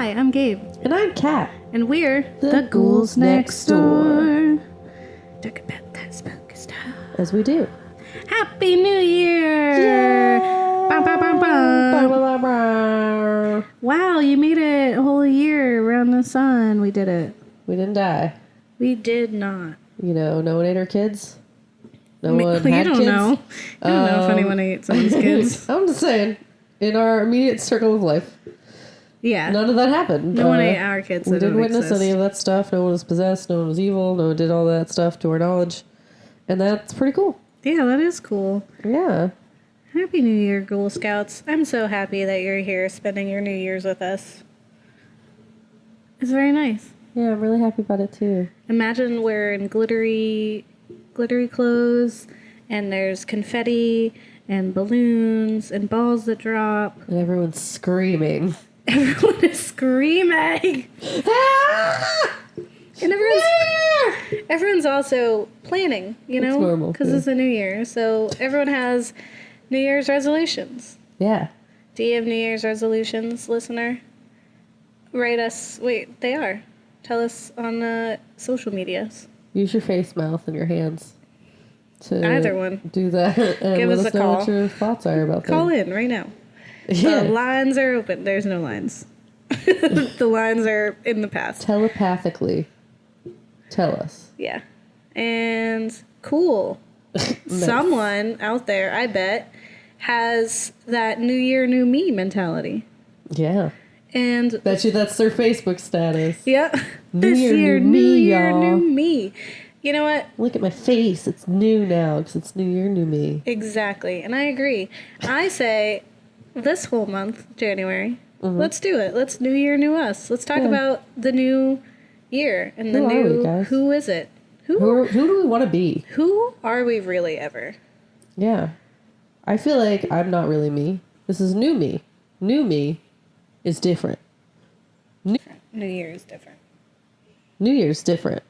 Hi, I'm Gabe. And I'm Kat. And we're the Ghouls Next Door. Talk about that spooky stuff. As we do. Happy New Year! Yay! Bum, bum, bum, bum. Wow, you made it a whole year around the sun. We did it. We didn't die. We did not. You know, no one ate our kids. No one had kids. You don't know if anyone ate someone's kids. I'm just saying, in our immediate circle of life. Yeah. None of that happened. No one ate our kids. We didn't witness any of that stuff. No one was possessed. No one was evil. No one did all that stuff to our knowledge. And that's pretty cool. Yeah, that is cool. Yeah. Happy New Year, Ghoul Scouts. I'm so happy that you're here spending your New Year's with us. It's very nice. Yeah, I'm really happy about it too. Imagine wearing glittery clothes, and there's confetti and balloons and balls that drop. And everyone's screaming. Everyone is screaming. Ah! And everyone's also planning, you know? It's normal. Because it's a new year. So everyone has New Year's resolutions. Yeah. Do you have New Year's resolutions, listener? Write us. Wait, they are. Tell us on social medias. Use your face, mouth, and your hands to either one. Do that. And give us a call. Know what your thoughts are about Call in right now. Yeah. The lines are open. There's no lines. The lines are in the past. Telepathically. Tell us. Yeah. And cool. Nice. Someone out there, I bet, has that New Year, New Me mentality. Yeah. And bet you that's their Facebook status. Yeah. New year, new me. You know what? Look at my face. It's new now because it's New Year, new me. Exactly. And I agree. I say this whole month, January, let's do it. Let's New Year, new us. Let's talk about the new year and the who is it? Who do we want to be? Who are we really ever? Yeah. I feel like I'm not really me. This is new me. New me is different. New Year is different. New Year's different.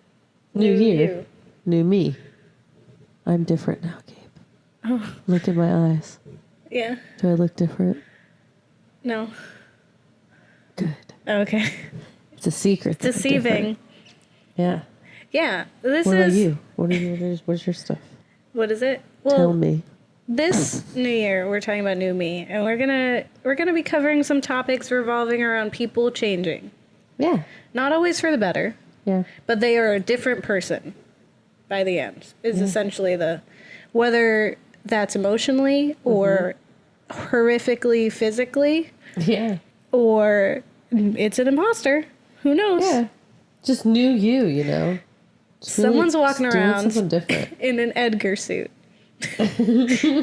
New Year. You. New me. I'm different now, Gabe. Oh. Look in my eyes. Yeah. Do I look different? No. Good. Okay. It's a secret. Deceiving. Yeah. Yeah. What about you? What's your stuff? What is it? Well, tell me. This new year, we're talking about new me, and we're gonna be covering some topics revolving around people changing. Yeah. Not always for the better. Yeah. But they are a different person by the end. Is essentially whether that's emotionally or horrifically physically. Yeah. Or it's an imposter. Who knows? Yeah. Just new you know. Someone's walking around something different. In an Edgar suit.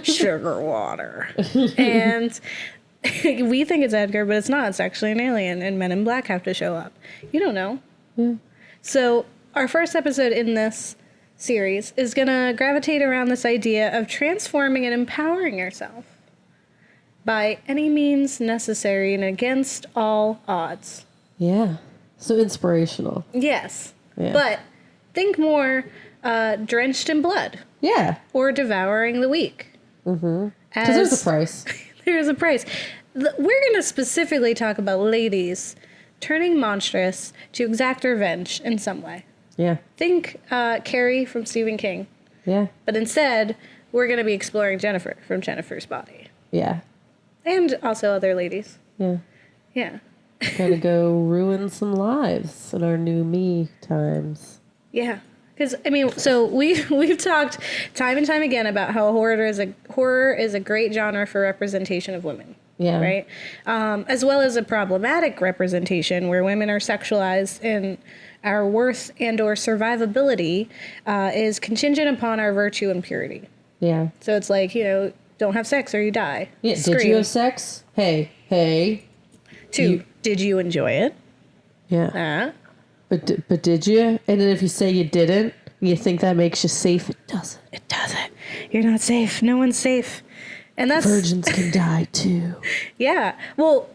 Sugar water. And we think it's Edgar, but it's not. It's actually an alien, and Men in Black have to show up. You don't know. Yeah. So our first episode in this series is going to gravitate around this idea of transforming and empowering yourself by any means necessary and against all odds. Yeah. So inspirational. Yes. Yeah. But think more drenched in blood. Yeah. Or devouring the weak. Mm-hmm. Because there's a price. There's a price. We're going to specifically talk about ladies turning monstrous to exact revenge in some way. Yeah. Think Carrie from Stephen King. Yeah. But instead, we're going to be exploring Jennifer from Jennifer's Body. Yeah. And also other ladies. Yeah. Yeah. Gonna go ruin some lives in our new me times. Yeah. Because, I mean, so we've talked time and time again about how horror is a great genre for representation of women. Yeah. Right? As well as a problematic representation where women are sexualized and our worth and or survivability is contingent upon our virtue and purity. Yeah. So it's like, don't have sex or you die. Yeah. Scream. Did you have sex? Hey. 2, did you enjoy it? Yeah. But did you? And then if you say you didn't, you think that makes you safe? It doesn't. It doesn't. You're not safe. No one's safe. And that's... Virgins can die, too. Yeah. Well,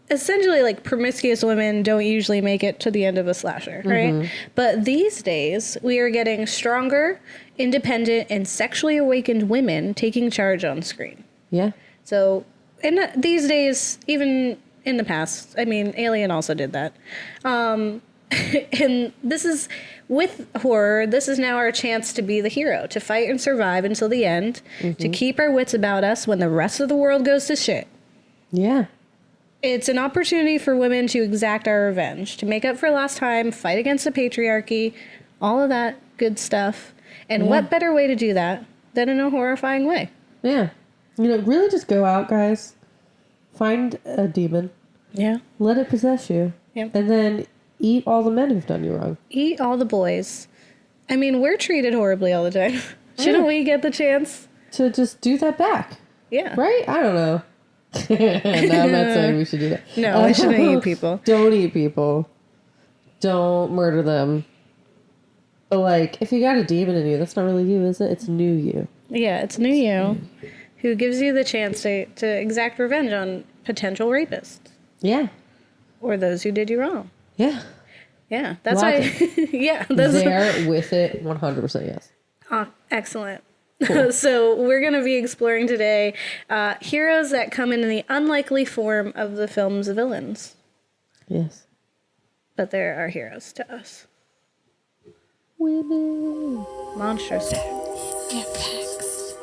essentially, like, promiscuous women don't usually make it to the end of a slasher, right? But these days, we are getting stronger, independent, and sexually awakened women taking charge on screen. Yeah. So, and these days, even in the past. I mean, Alien also did that. And this is, with horror, this is now our chance to be the hero, to fight and survive until the end, to keep our wits about us when the rest of the world goes to shit. Yeah. It's an opportunity for women to exact our revenge, to make up for lost time, fight against the patriarchy, all of that good stuff. And what better way to do that than in a horrifying way? Yeah. You know, really just go out, guys. Find a demon. Yeah. Let it possess you. Yeah. And then eat all the men who've done you wrong. Eat all the boys. I mean, we're treated horribly all the time. Shouldn't we get the chance? To just do that back. Yeah. Right? I don't know. No, I'm not saying we should do that. No, we shouldn't eat people. Don't eat people. Don't murder them. But, like, if you got a demon in you, that's not really you, is it? It's new you. Yeah, it's new you who gives you the chance to exact revenge on potential rapists. Yeah. Or those who did you wrong. Yeah. Yeah, that's why. Yeah, that's there with it, 100% yes. Excellent. Cool. So we're going to be exploring today heroes that come in the unlikely form of the film's villains. Yes. But there are heroes to us. Women. Monstrous. Yeah, facts.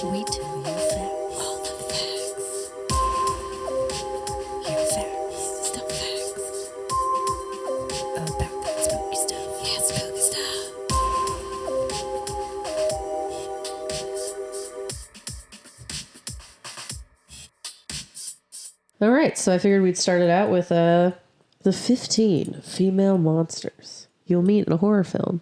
We tell you facts. All the facts. Yeah, facts. Still facts. About that spooky stuff. Yeah, spooky stuff. All right, so I figured we'd start it out with the 15 female monsters you'll meet in a horror film.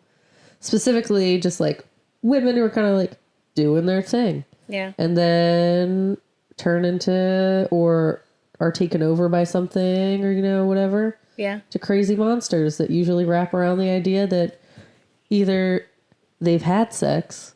Specifically, just like women who are kind of like doing their thing. Yeah. And then turn into or are taken over by something or, you know, whatever. Yeah. To crazy monsters that usually wrap around the idea that either they've had sex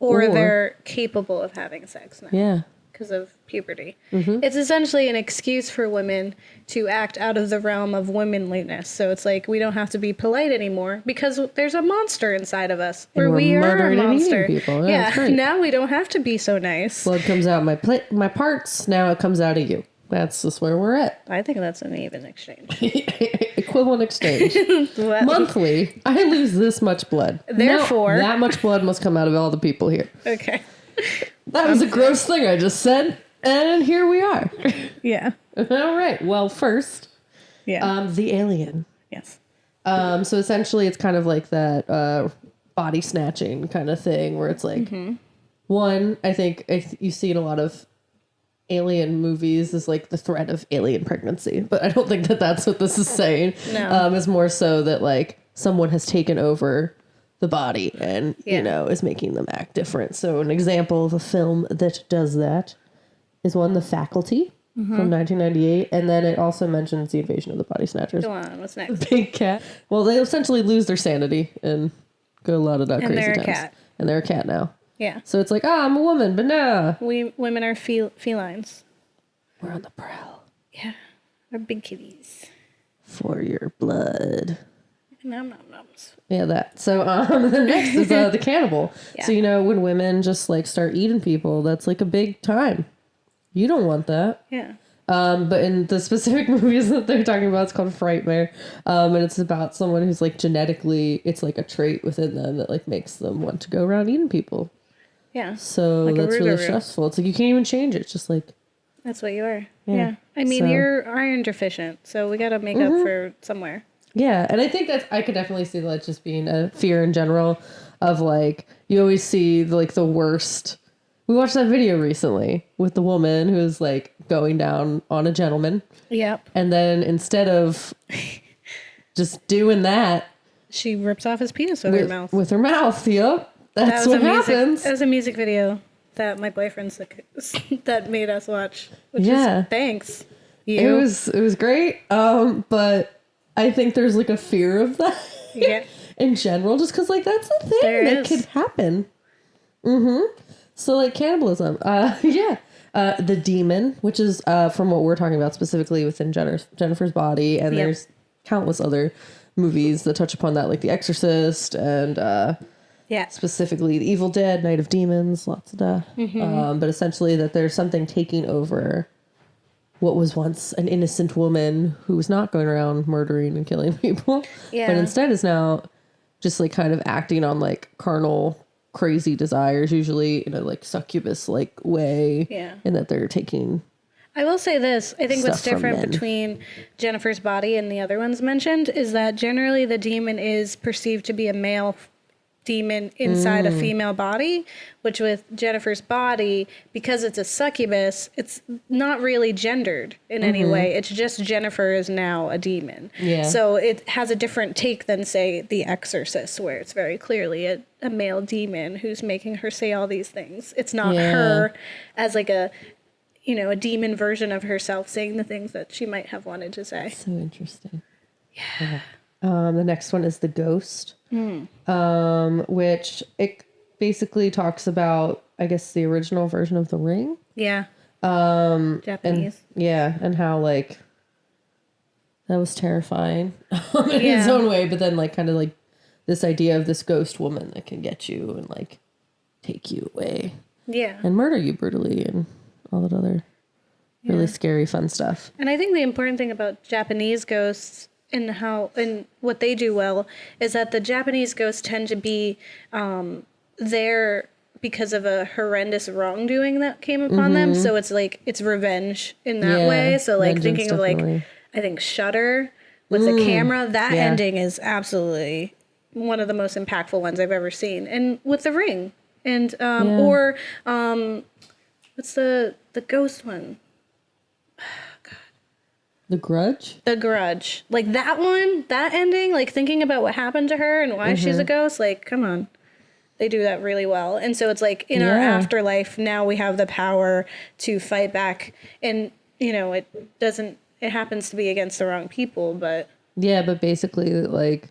Or they're capable of having sex now. Yeah. Because of puberty. It's essentially an excuse for women to act out of the realm of womanliness. So it's like we don't have to be polite anymore because there's a monster inside of us. Or we're we are a murdering and monster. eating people. Yeah, that's great. Now we don't have to be so nice. Blood comes out my parts, now it comes out of you. That's just where we're at. I think that's an even exchange. Equivalent exchange. Well, Monthly, I lose this much blood. Therefore- Now, that much blood must come out of all the people here. okay. That was a gross thing I just said. And here we are. Yeah. All right. Well, first, Yeah. the alien. Yes. So essentially it's kind of like that body snatching kind of thing where it's like, one, I think you see in a lot of alien movies is like the threat of alien pregnancy. But I don't think that that's what this is saying. No. It's more so that like someone has taken over the body and, Yeah. you know, is making them act different. So an example of a film that does that is one, The Faculty from 1998. And then it also mentions The Invasion of the Body Snatchers. Go on. What's next? Big cat. Well, they essentially lose their sanity and go a lot of that And crazy they're a times. cat. And they're a cat now. Yeah. So it's like, I'm a woman, but nah. We women are felines. We're on the prowl Yeah. We're big kitties. for your blood. Nom nom noms. Yeah, that. So the next is the cannibal. Yeah. So, you know, when women just like start eating people, that's like a big time. You don't want that. Yeah. But in the specific movies that they're talking about, it's called Frightmare. And it's about someone who's like genetically, it's like a trait within them that like makes them want to go around eating people. Yeah. So Like a that's really Rougarou. stressful. It's like you can't even change it. It's just like, That's what you are. Yeah. Yeah. I mean, So- you're iron deficient, so we got to make up for somewhere. yeah. And I think that I could definitely see that just being a fear in general of like, you always see like the worst. We watched that video recently with the woman who's like going down on a gentleman. Yep. And then instead of just doing that She rips off his penis with her mouth. with her mouth, yep. That's That was what happens. That was a music video that my boyfriend that made us watch. Which Yeah. is thanks. It You. was great. But I think there's like a fear of that Yeah. in general, just because like that's the thing There that is. could happen. So like cannibalism. The demon, which is from what we're talking about specifically within Jennifer's Body, and Yep. there's countless other movies that touch upon that, like The Exorcist and Yeah. specifically The Evil Dead, Night of Demons, lots of that. But essentially that there's something taking over what was once an innocent woman who was not going around murdering and killing people, Yeah. but instead is now just like kind of acting on like carnal, crazy desires, usually in a like succubus like way. Yeah. And that they're taking. I will say this. I think what's Stuff from different men. between Jennifer's body and the other ones mentioned is that generally the demon is perceived to be a male demon inside a female body, which with Jennifer's body, because it's a succubus, it's not really gendered in any way. It's just Jennifer is now a demon. Yeah. So it has a different take than, say, The Exorcist, where it's very clearly a male demon who's making her say all these things. It's not her as like a demon version of herself saying the things that she might have wanted to say. So interesting. Yeah. The next one is the ghost, which it basically talks about, I guess, the original version of The Ring. Yeah. Japanese. And how like that was terrifying in its own way, but then like kind of like this idea of this ghost woman that can get you and like take you away. Yeah. And murder you brutally and all that other really scary fun stuff. And I think the important thing about Japanese ghosts and what they do well is that the Japanese ghosts tend to be there because of a horrendous wrongdoing that came upon them. So it's like it's revenge in that way. So like vengeance, thinking of like definitely. I think Shudder with the camera, that ending is absolutely one of the most impactful ones I've ever seen. And with The Ring and or what's the ghost one? The Grudge? The Grudge. Like that one, that ending, like thinking about what happened to her and why she's a ghost, like, come on. They do that really well. And so it's like in our afterlife, now we have the power to fight back. And, it happens to be against the wrong people, but. Yeah, but basically, like,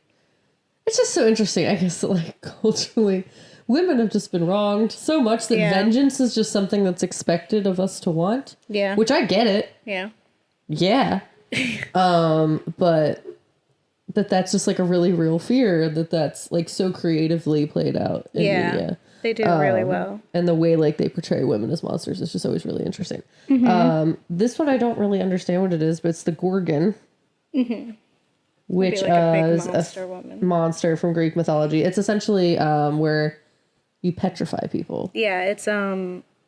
it's just so interesting, I guess, that, like, culturally, women have just been wronged so much that vengeance is just something that's expected of us to want. Yeah. Which I get it. Yeah. Yeah. But that's just like a really real fear that's like so creatively played out in media. They do really well. And the way like they portray women as monsters is just always really interesting. This one I don't really understand what it is, but it's the Gorgon. Which like a big is monster woman. Monster from Greek mythology. It's essentially where you petrify people. Yeah,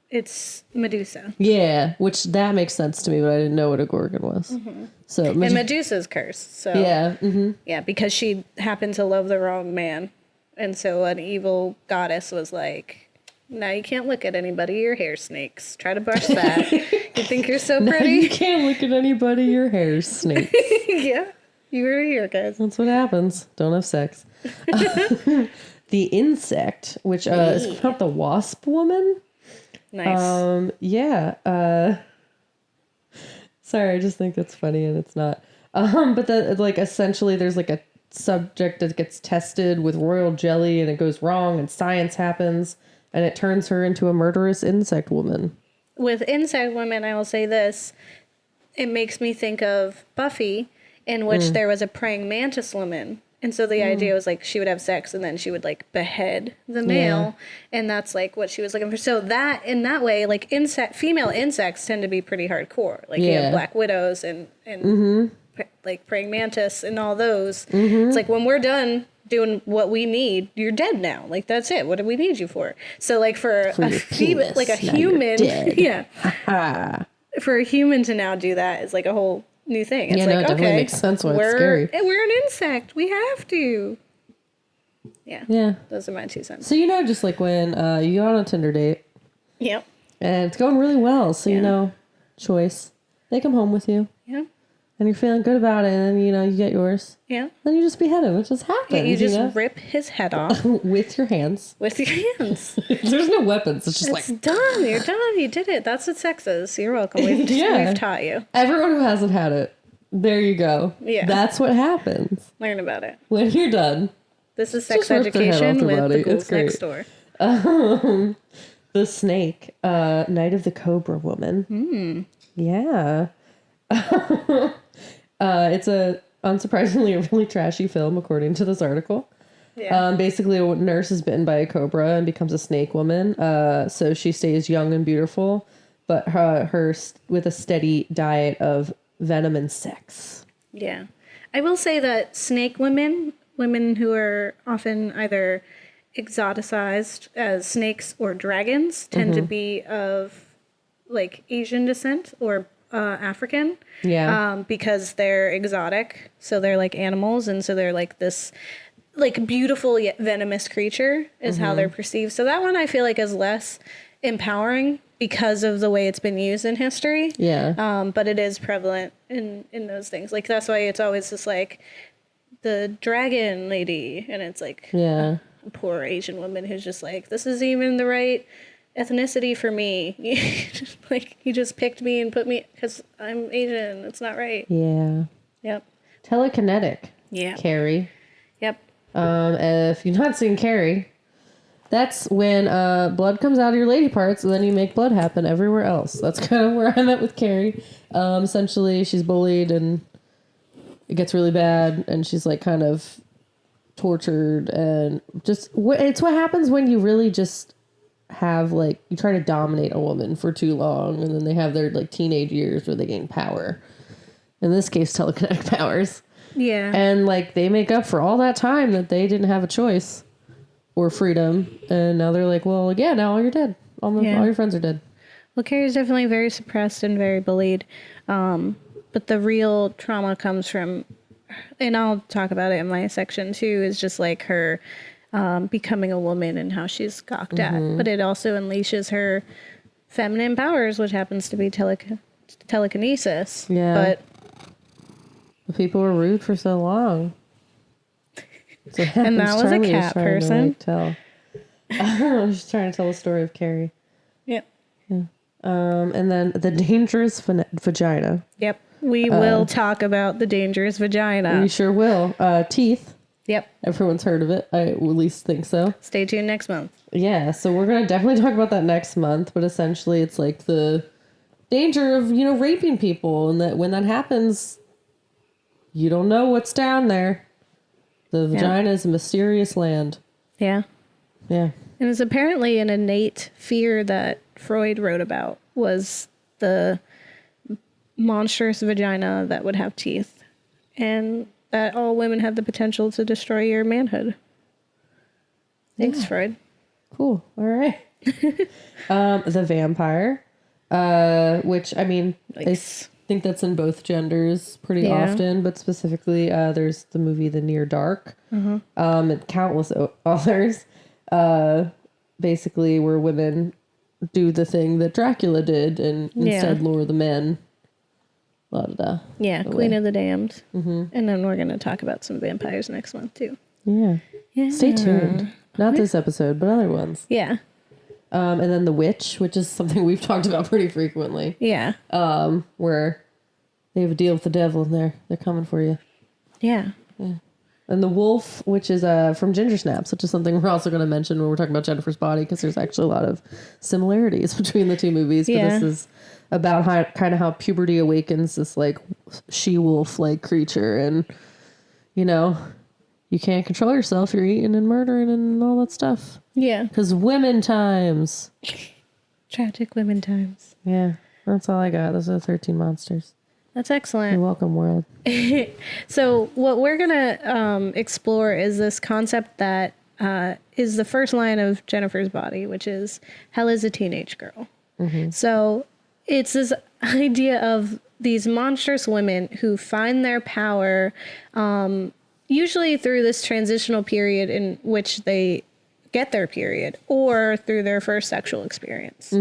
it's Medusa. Yeah, which that makes sense to me, but I didn't know what a Gorgon was. So And Medusa's cursed. So yeah, because she happened to love the wrong man. And so an evil goddess was like, now you can't look at anybody, your hair snakes. Try to brush that. You think you're so pretty? You can't look at anybody, your hair's snakes. Yeah, you heard it here, guys. That's what happens. Don't have sex. The insect, which is called the wasp woman. Nice. Sorry, I just think it's funny and it's not. But that like essentially there's like a subject that gets tested with royal jelly and it goes wrong and science happens and it turns her into a murderous insect woman. With insect women, I will say this. It makes me think of Buffy, in which there was a praying mantis woman. And so the idea was like she would have sex and then she would like behead the male. And that's like what she was looking for. So that in that way, like female insects tend to be pretty hardcore. Like you have black widows and like praying mantis and all those. It's like when we're done doing what we need, you're dead now. Like that's it. What do we need you for? So like for a female, like a human, for a human to now do that is like a whole new thing. It's Yeah, like, no, it definitely okay, makes sense why it's scary. We're an insect. We have to. Yeah. Those are my 2 cents. So just like when you go on a Tinder date Yep. and it's going really well, so choice. They come home with you. Yeah. And you're feeling good about it, and then you get yours. Yeah. Then you just behead him. It just happens. Yeah, you just rip his head off with your hands. with your hands. There's no weapons. It's just It's like done. You're done. You did it. That's what sex is. You're welcome. We've taught you. everyone who hasn't had it. There you go. Yeah. That's what happens Learn about it. when you're done. This is sex Just rip their head off education the with body. the ghouls It's great. next door. The snake, Night of the Cobra Woman. Yeah. It's unsurprisingly a really trashy film, according to this article. Yeah. Basically, a nurse is bitten by a cobra and becomes a snake woman. So she stays young and beautiful, but with a steady diet of venom and sex. Yeah. I will say that snake women who are often either exoticized as snakes or dragons, tend to be of like Asian descent or African. Yeah. Because they're exotic. So they're like animals. And so they're like this like beautiful yet venomous creature is how they're perceived. So that one I feel like is less empowering because of the way it's been used in history. Yeah. But it is prevalent in those things. Like that's why it's always just like the dragon lady, and it's like Yeah. a poor Asian woman who's just like, this isn't even the right ethnicity for me. Like you just picked me and put me because I'm Asian. It's not right. Yeah. Yep. Telekinetic. Yeah. Carrie. Yep. If you've not seen Carrie, that's when blood comes out of your lady parts and then you make blood happen everywhere else. That's kind of where I'm at with Carrie. Essentially, she's bullied and it gets really bad and she's like kind of tortured and just it's what happens when you really just have like you try to dominate a woman for too long and then they have their like teenage years where they gain power. In this case, telekinetic powers. Yeah. And like they make up for all that time that they didn't have a choice or freedom. And now they're like, well, yeah, now you're dead. All your friends are dead. Well, Carrie's definitely very suppressed and very bullied. But the real trauma comes from, and I'll talk about it in my section too, is just like her becoming a woman and how she's gawked at. But it also unleashes her feminine powers, which happens to be telekinesis. Yeah. But the people were rude for so long. So and that was a cat person. I was just trying to tell the story of Carrie. Yep. Yeah. And then the dangerous vagina. Yep. We will talk about the dangerous vagina. We sure will. Teeth. Yep. Everyone's heard of it. I at least think so. Stay tuned next month. Yeah, so we're going to definitely talk about that next month, but essentially it's like the danger of, raping people, and that when that happens, you don't know what's down there. The vagina is a mysterious land. Yeah. Yeah. And it's apparently an innate fear that Freud wrote about was the monstrous vagina that would have teeth, and that all women have the potential to destroy your manhood. Thanks, Freud. Cool. All right. The vampire, which, I mean, I think that's in both genders pretty often, but specifically there's the movie The Near Dark, and countless others, basically where women do the thing that Dracula did and instead lure the men. Yeah, Queen of the Damned. And then we're going to talk about some vampires next month too. Yeah. Stay tuned. Not this episode, but other ones. Yeah. And then the witch, which is something we've talked about pretty frequently. Yeah. Where they have a deal with the devil and they're coming for you. Yeah. And the wolf, which is from Ginger Snaps, which is something we're also going to mention when we're talking about Jennifer's Body, because there's actually a lot of similarities between the two movies. But this is about how puberty awakens this like she-wolf like creature, and you can't control yourself. You're eating and murdering and all that stuff. Yeah. Because women times. Tragic women times. Yeah. That's all I got. Those are the 13 monsters. That's excellent. You're welcome, world. So what we're going to explore is this concept that is the first line of Jennifer's Body, which is hell is a teenage girl. So it's this idea of these monstrous women who find their power usually through this transitional period in which they get their period or through their first sexual experience.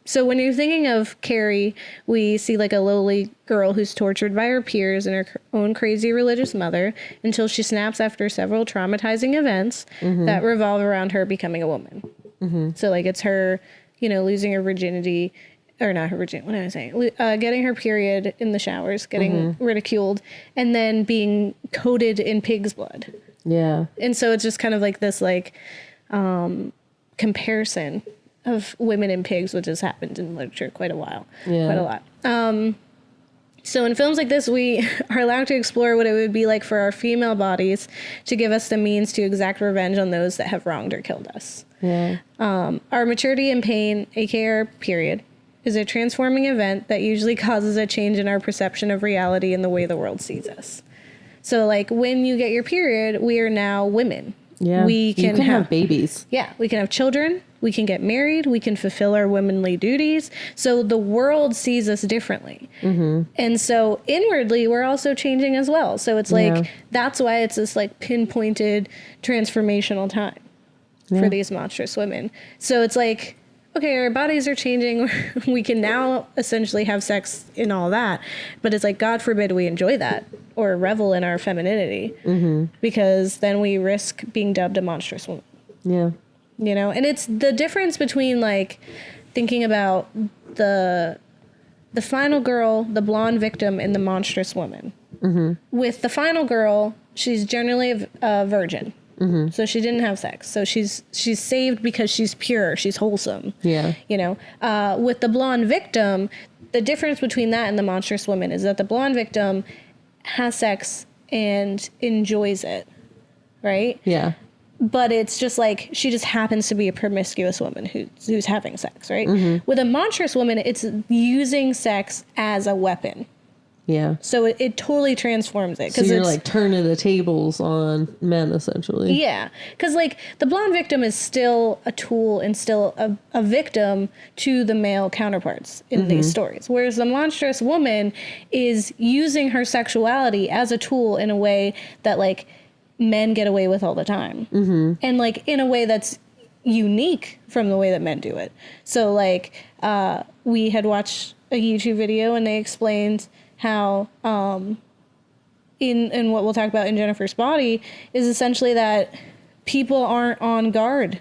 So when you're thinking of Carrie, we see like a lowly girl who's tortured by her peers and her own crazy religious mother until she snaps after several traumatizing events that revolve around her becoming a woman. So like it's her, losing her virginity, or not her virginity, what am I saying? Getting her period in the showers, getting ridiculed, and then being coated in pig's blood. Yeah. And so it's just kind of like this like comparison of women and pigs, which has happened in literature quite a lot. So in films like this, we are allowed to explore what it would be like for our female bodies to give us the means to exact revenge on those that have wronged or killed us. Yeah. Our maturity and pain, aka our period, is a transforming event that usually causes a change in our perception of reality and the way the world sees us. So, like, when you get your period, we are now women. Yeah. We can have babies. Yeah, we can have children. We can get married. We can fulfill our womanly duties. So the world sees us differently. And so inwardly, we're also changing as well. So it's like, that's why it's this like pinpointed transformational time for these monstrous women. So it's like, okay, our bodies are changing. We can now essentially have sex in all that. But it's like, God forbid we enjoy that or revel in our femininity, because then we risk being dubbed a monstrous woman. Yeah. You know, and it's the difference between like thinking about the final girl, the blonde victim, and the monstrous woman. With the final girl, she's generally a virgin. So she didn't have sex. So she's saved because she's pure. She's wholesome. Yeah. You know, with the blonde victim, the difference between that and the monstrous woman is that the blonde victim has sex and enjoys it. Right? Yeah. But it's just like, she just happens to be a promiscuous woman who's having sex, right? With a monstrous woman, it's using sex as a weapon. Yeah. So it totally transforms it. So you're like turning the tables on men, essentially. Yeah. Because like the blonde victim is still a tool and still a victim to the male counterparts in these stories. Whereas the monstrous woman is using her sexuality as a tool in a way that like men get away with all the time. And like in a way that's unique from the way that men do it. So like we had watched a YouTube video and they explained how in what we'll talk about in Jennifer's Body is essentially that people aren't on guard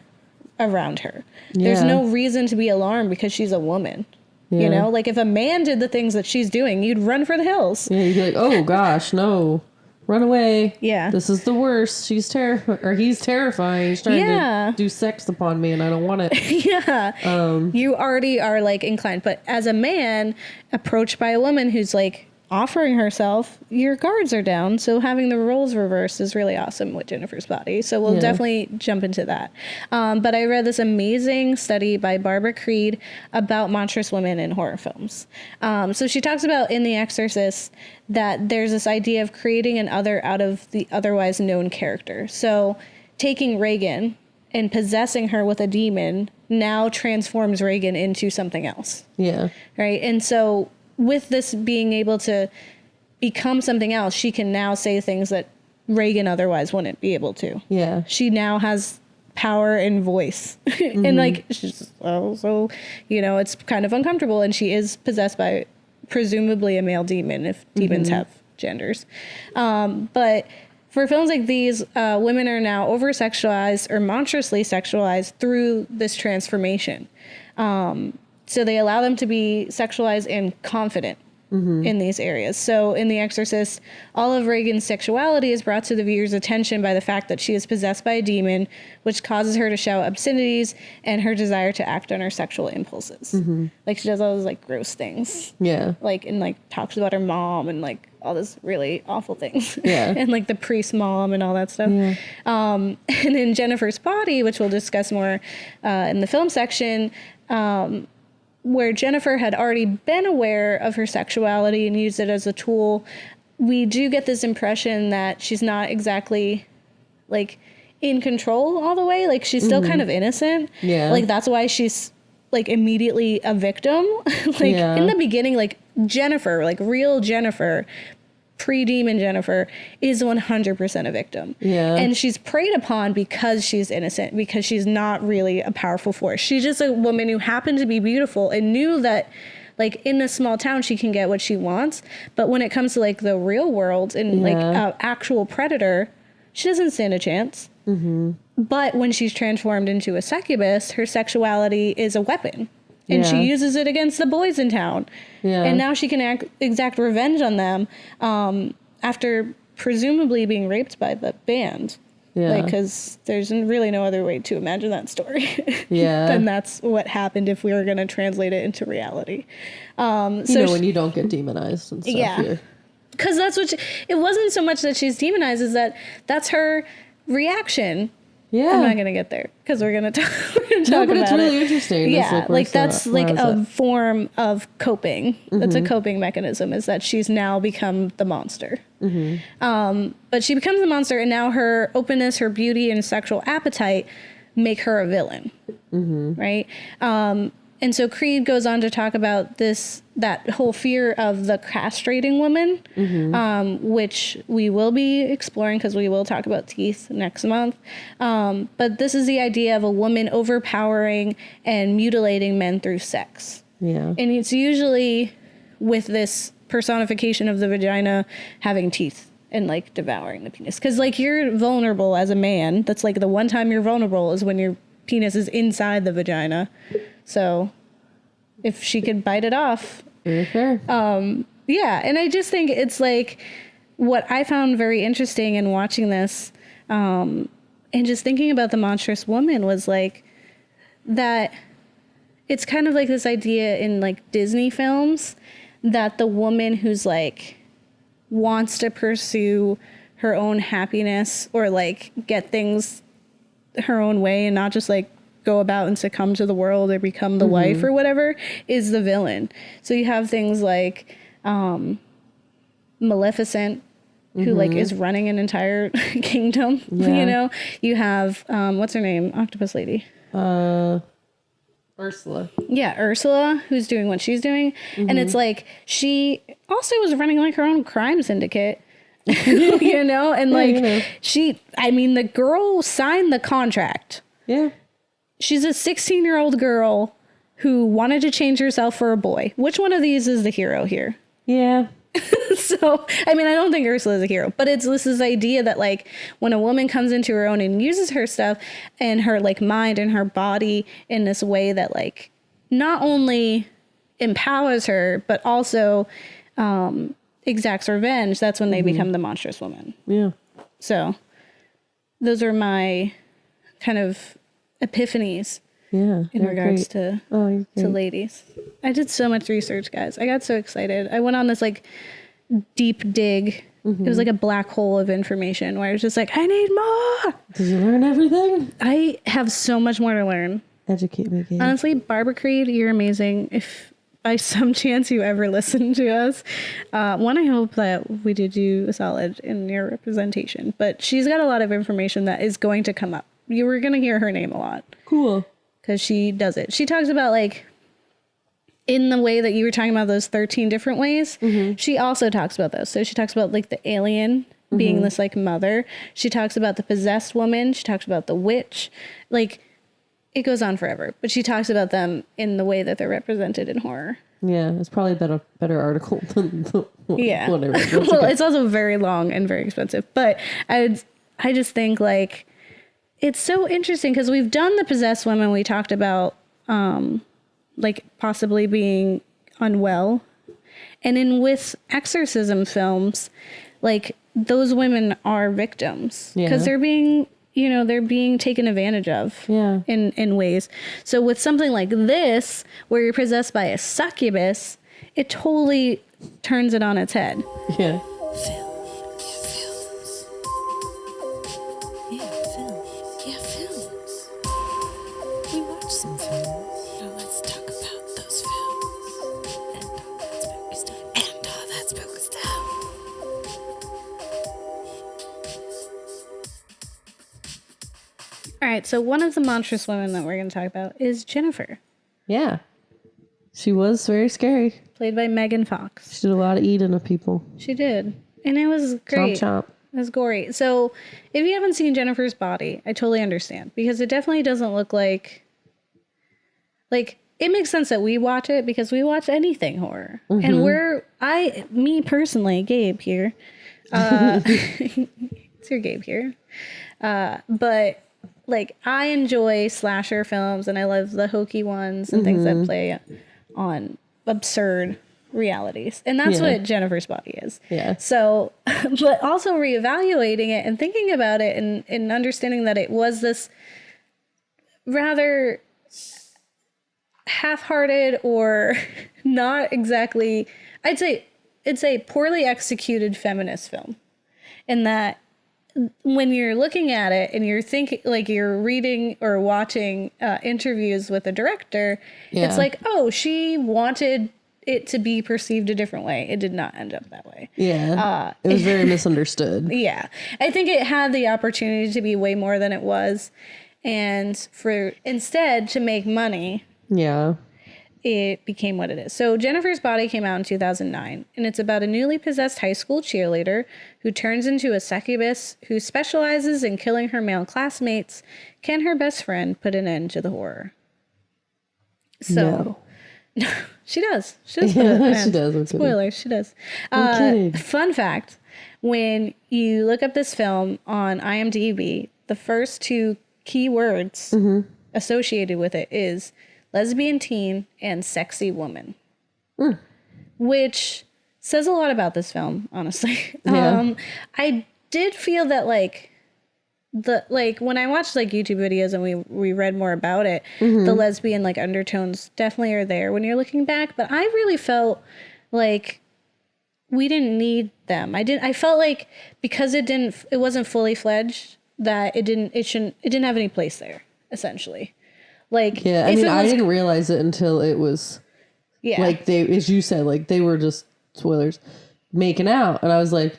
around her. There's no reason to be alarmed because she's a woman. You know, like if a man did the things that she's doing, you'd run for the hills. Yeah, you'd be like, oh gosh, no. Run away. Yeah. This is the worst. She's terrifying. Or he's terrifying. He's trying to do sex upon me and I don't want it. You already are like inclined. But as a man approached by a woman who's like offering herself, your guards are down. So having the roles reversed is really awesome with Jennifer's Body. So we'll definitely jump into that. But I read this amazing study by Barbara Creed about monstrous women in horror films. So she talks about in The Exorcist that there's this idea of creating an other out of the otherwise known character. So taking Reagan and possessing her with a demon now transforms Reagan into something else. Yeah. Right. And so with this being able to become something else, she can now say things that Reagan otherwise wouldn't be able to. Yeah. She now has power and voice. And like, she's so, you know, it's kind of uncomfortable. And she is possessed by presumably a male demon if demons have genders. But for films like these, women are now over-sexualized or monstrously sexualized through this transformation. So they allow them to be sexualized and confident in these areas. So in The Exorcist, all of Reagan's sexuality is brought to the viewer's attention by the fact that she is possessed by a demon, which causes her to shout obscenities and her desire to act on her sexual impulses. Like she does all those like gross things. Yeah. Like, and like talks about her mom and like all those really awful things. Yeah. And like the priest mom and all that stuff. Yeah. And in Jennifer's Body, which we'll discuss more in the film section, where Jennifer had already been aware of her sexuality and used it as a tool, we do get this impression that she's not exactly like in control all the way. Like she's still kind of innocent. Yeah. Like that's why she's like immediately a victim. Like in the beginning, like Jennifer, like real Jennifer, pre-demon Jennifer is 100% a victim. Yeah. And she's preyed upon because she's innocent, because she's not really a powerful force. She's just a woman who happened to be beautiful and knew that like in a small town she can get what she wants. But when it comes to like the real world and like an actual predator, she doesn't stand a chance. But when she's transformed into a succubus, her sexuality is a weapon. And she uses it against the boys in town. Yeah. And now she can exact revenge on them after presumably being raped by the band. Yeah. Like, because there's really no other way to imagine that story. Yeah. Then that's what happened if we were going to translate it into reality. So you know, when you don't get demonized and stuff. Yeah. Because that's what it wasn't so much that she's demonized, is that that's her reaction Yeah. I'm not gonna get there because we're gonna talk. No, but about it's really it. interesting. Yeah, like that's like a it. form of coping. That's a coping mechanism. Is that she's now become the monster. But she becomes the monster, and now her openness, her beauty, and sexual appetite make her a villain. Right. And so Creed goes on to talk about that whole fear of the castrating woman, which we will be exploring because we will talk about teeth next month. But this is the idea of a woman overpowering and mutilating men through sex. Yeah. And it's usually with this personification of the vagina having teeth and like devouring the penis. Because like you're vulnerable as a man. That's like the one time you're vulnerable is when your penis is inside the vagina. So if she could bite it off. Very fair. Yeah. And I just think it's like what I found very interesting in watching this and just thinking about the Monstrous Woman was like that it's kind of like this idea in like Disney films that the woman who's like wants to pursue her own happiness or like get things her own way and not just like go about and succumb to the world or become the wife or whatever is the villain. So you have things like Maleficent, who like is running an entire kingdom. You know, you have what's her name, octopus lady, Ursula. Yeah, Ursula, who's doing what she's doing, and it's like she also was running like her own crime syndicate. You know, and like the girl signed the contract. Yeah. She's a 16-year-old girl who wanted to change herself for a boy. Which one of these is the hero here? Yeah. So, I mean, I don't think Ursula is a hero, but it's this idea that like when a woman comes into her own and uses her stuff and her like mind and her body in this way that like not only empowers her, but also exacts revenge, that's when they become the Monstrous Woman. Yeah. So those are my kind of epiphanies in regards to ladies. I did so much research, guys. I got so excited. I went on this like deep dig. It was like a black hole of information where I was just like, I need more. Did you learn everything? I have so much more to learn. Educate me, Gabe. Honestly, Barbara Creed, you're amazing. If by some chance you ever listen to us, one, I hope that we did you a solid in your representation. But she's got a lot of information that is going to come up. You were going to hear her name a lot. Cool. Because she does it. She talks about like in the way that you were talking about those 13 different ways. She also talks about those. So she talks about like the alien being this like mother. She talks about the possessed woman. She talks about the witch. Like it goes on forever. But she talks about them in the way that they're represented in horror. Yeah, it's probably a better article than the one I read. Well, it's also very long and very expensive. But I just think like it's so interesting because we've done the possessed women. We talked about like possibly being unwell. And with exorcism films, like those women are victims because they're being, they're being taken advantage of in ways. So with something like this, where you're possessed by a succubus, it totally turns it on its head. Yeah. We watched some films. Now let's talk about those films. And all that spooky stuff. And all that spooky stuff. All right, so one of the monstrous women that we're going to talk about is Jennifer. Yeah. She was very scary. Played by Megan Fox. She did a lot of eating of people. She did. And it was great. Chomp chomp. It was gory. So if you haven't seen Jennifer's body, I totally understand. Because it definitely doesn't look like it makes sense that we watch it because we watch anything horror. And me personally, Gabe here. It's your Gabe here. But like I enjoy slasher films and I love the hokey ones and things that play on absurd realities. And that's what Jennifer's body is. Yeah. So, but also reevaluating it and thinking about it and understanding that it was this rather half-hearted or not exactly, I'd say it's a poorly executed feminist film in that when you're looking at it and you're thinking, like, you're reading or watching interviews with the director, it's like, oh, she wanted it to be perceived a different way. It did not end up that way. Yeah. It was very misunderstood. Yeah. I think it had the opportunity to be way more than it was. And for instead to make money. Yeah. It became what it is. So Jennifer's Body came out in 2009, and it's about a newly possessed high school cheerleader who turns into a succubus who specializes in killing her male classmates. Can her best friend put an end to the horror? So, no. She does. She does put an end. She does. I'm Spoilers, she does. Fun fact, when you look up this film on IMDb, the first two keywords associated with it is lesbian teen and sexy woman, which says a lot about this film, honestly. Yeah. I did feel that when I watched like YouTube videos and we read more about it, the lesbian like undertones definitely are there when you're looking back. But I really felt like we didn't need them. I felt like because it wasn't fully fledged, that it didn't have any place there, essentially. Like, yeah, I mean, I didn't realize it until it was, like, they, as you said, like, they were just, spoilers, making out. And I was like,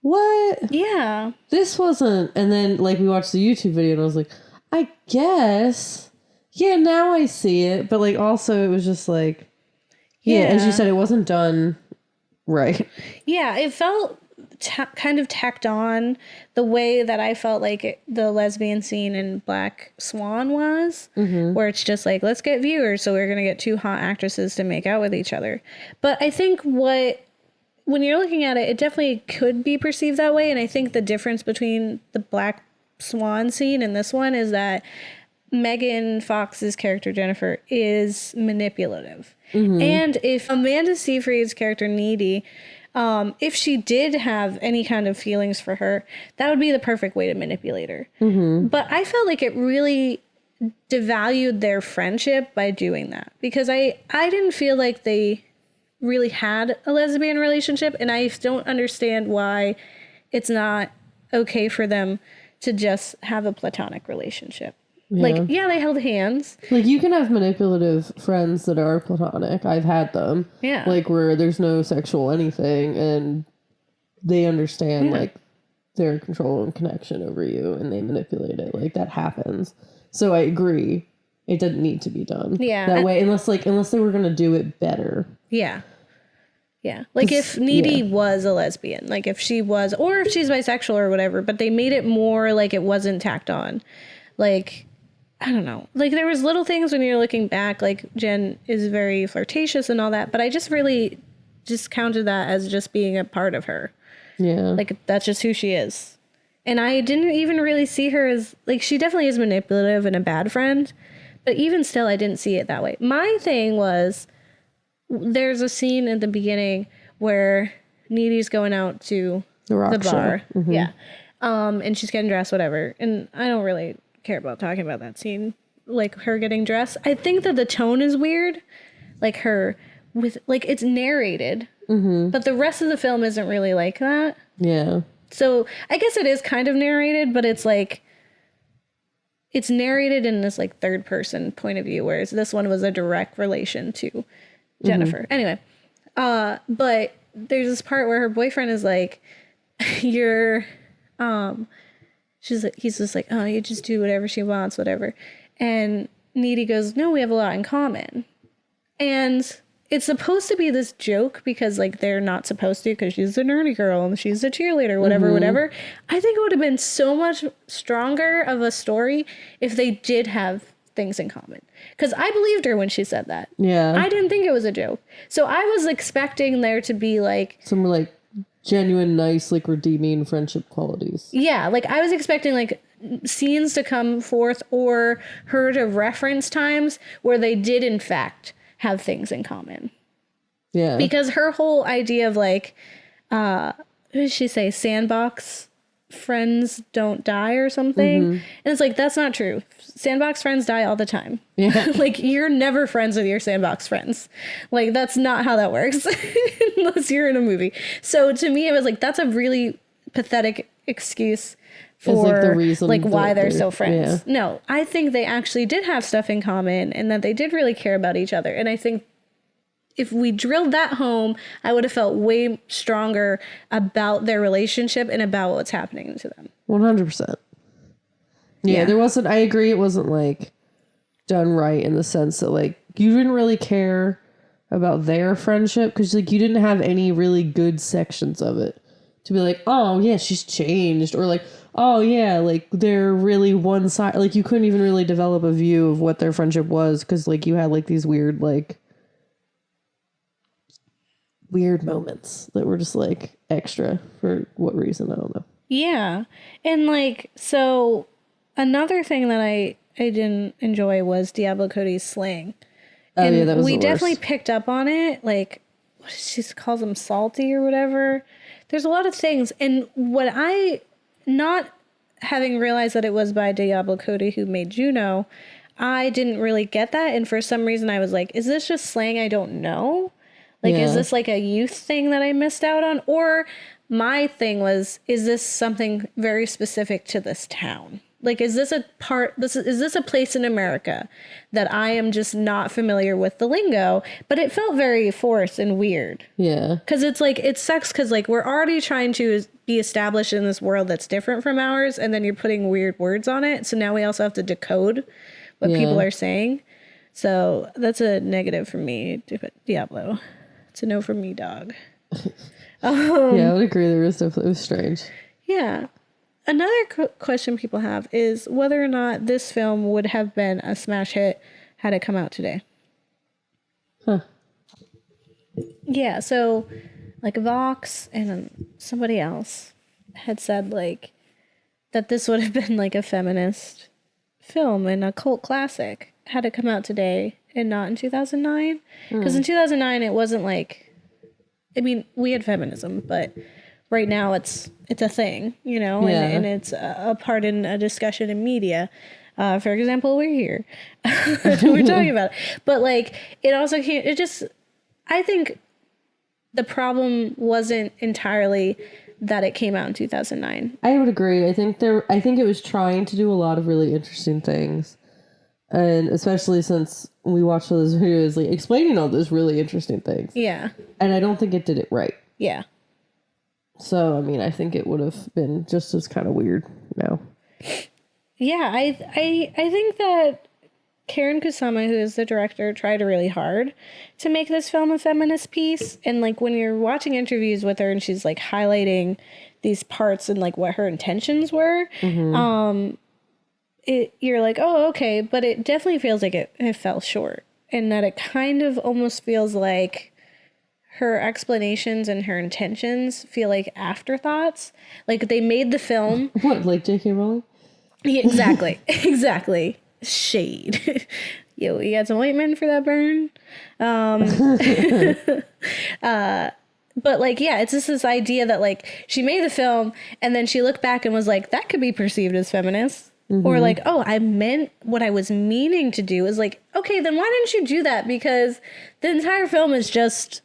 what? Yeah. This wasn't, and then, like, we watched the YouTube video and I was like, I guess, yeah, now I see it. But, like, also it was just like, as you said, it wasn't done right. Yeah, it felt kind of tacked on the way that I felt like the lesbian scene in Black Swan was, where it's just like, let's get viewers, so we're going to get two hot actresses to make out with each other. But I think when you're looking at it, it definitely could be perceived that way. And I think the difference between the Black Swan scene and this one is that Megan Fox's character, Jennifer, is manipulative. And if Amanda Seyfried's character, Needy, if she did have any kind of feelings for her, that would be the perfect way to manipulate her. But I felt like it really devalued their friendship by doing that, because I didn't feel like they really had a lesbian relationship, and I don't understand why it's not okay for them to just have a platonic relationship. Like, yeah, they held hands. Like, you can have manipulative friends that are platonic. I've had them. Yeah. Like, where there's no sexual anything, and they understand, like, their control and connection over you, and they manipulate it. Like, that happens. So I agree. It didn't need to be done that way, unless they were going to do it better. Yeah. Yeah. Like, if Needy was a lesbian, like, if she was, or if she's bisexual or whatever, but they made it more like it wasn't tacked on. Like, I don't know. Like, there was little things when you're looking back, like, Jen is very flirtatious and all that, but I just really counted that as just being a part of her. Yeah. Like, that's just who she is. And I didn't even really see her as, like, she definitely is manipulative and a bad friend, but even still, I didn't see it that way. My thing was, there's a scene at the beginning where Needy's going out to the bar. Yeah. And she's getting dressed, whatever. And I don't really care about talking about that scene, like her getting dressed. I think that the tone is weird, like her with, like, it's narrated, but the rest of the film isn't really like that. Yeah. So I guess it is kind of narrated, but it's like, it's narrated in this like third person point of view, whereas this one was a direct relation to Jennifer. Anyway, but there's this part where her boyfriend is like, he's just like, oh, you just do whatever she wants, whatever. And Needy goes, no, we have a lot in common. And it's supposed to be this joke because, like, they're not supposed to, because she's a nerdy girl and she's a cheerleader, whatever. I think it would have been so much stronger of a story if they did have things in common. Because I believed her when she said that. Yeah. I didn't think it was a joke. So I was expecting there to be, like, some, like, genuine, nice, like, redeeming friendship qualities. Yeah, like, I was expecting, like, scenes to come forth or her to reference times where they did, in fact, have things in common. Yeah. Because her whole idea of, like, what did she say? Sandbox friends don't die or something. And it's like, that's not true. Sandbox friends die all the time. Yeah. Like, you're never friends with your sandbox friends. Like, that's not how that works unless you're in a movie. So to me, it was like, that's a really pathetic excuse As, like, the for reason like why that they're they're- so friends. yeah. No, I think they actually did have stuff in common and that they did really care about each other. And I think if we drilled that home, I would have felt way stronger about their relationship and about what's happening to them. 100%. Yeah, there wasn't, I agree, it wasn't like done right in the sense that like you didn't really care about their friendship because like you didn't have any really good sections of it to be like, oh yeah, she's changed, or like, oh yeah, like they're really one side. Like you couldn't even really develop a view of what their friendship was because like you had like these weird moments that were just like extra for what reason, I don't know. Yeah. And like, so another thing that I didn't enjoy was Diablo Cody's slang. Oh And yeah, that was we the worst. definitely picked up on it. Like, what she calls him salty or whatever. There's a lot of things. And what I, not having realized that it was by Diablo Cody who made Juno, I didn't really get that. And for some reason I was like, is this just slang I don't know? Like, is Yeah. this like a youth thing that I missed out on? Or my thing was, is this something very specific to this town? Like, is this a part, is this a place in America that I am just not familiar with the lingo? But it felt very forced and weird. Yeah. Because it's like, it sucks because like we're already trying to be established in this world that's different from ours. And then you're putting weird words on it. So now we also have to decode what people are saying. So that's a negative for me, Diablo. It's a no from me, dog. Yeah, I would agree. There was definitely, it was strange. Yeah. Another question people have is whether or not this film would have been a smash hit had it come out today. Huh. Yeah, so like Vox and somebody else had said like that this would have been like a feminist film and a cult classic had it come out today and not in 2009. Because in 2009 it wasn't like, I mean, we had feminism, but right now it's a thing, you know, Yeah. and it's a part in a discussion in media. For example, we're here. We're talking about it. But like, it also can't, it just, I think the problem wasn't entirely that it came out in 2009. I would agree. I think it was trying to do a lot of really interesting things. And especially since we watched all those videos like explaining all those really interesting things. Yeah. And I don't think it did it right. Yeah. So, I mean, I think it would have been just as kind of weird now. Yeah, I think that Karen Kusama, who is the director, tried really hard to make this film a feminist piece. And like when you're watching interviews with her and she's like highlighting these parts and like what her intentions were, you're like, oh, okay. But it definitely feels like it fell short, and that it kind of almost feels like her explanations and her intentions feel like afterthoughts. Like they made the film. What, like J.K. Rowling? Yeah, exactly. Exactly. Shade. Yo, you got some ointment for that burn? But like, yeah, it's just this idea that like she made the film and then she looked back and was like, that could be perceived as feminist. Or like, oh, I meant what I was meaning to do. Is like, okay, then why didn't you do that? Because the entire film is just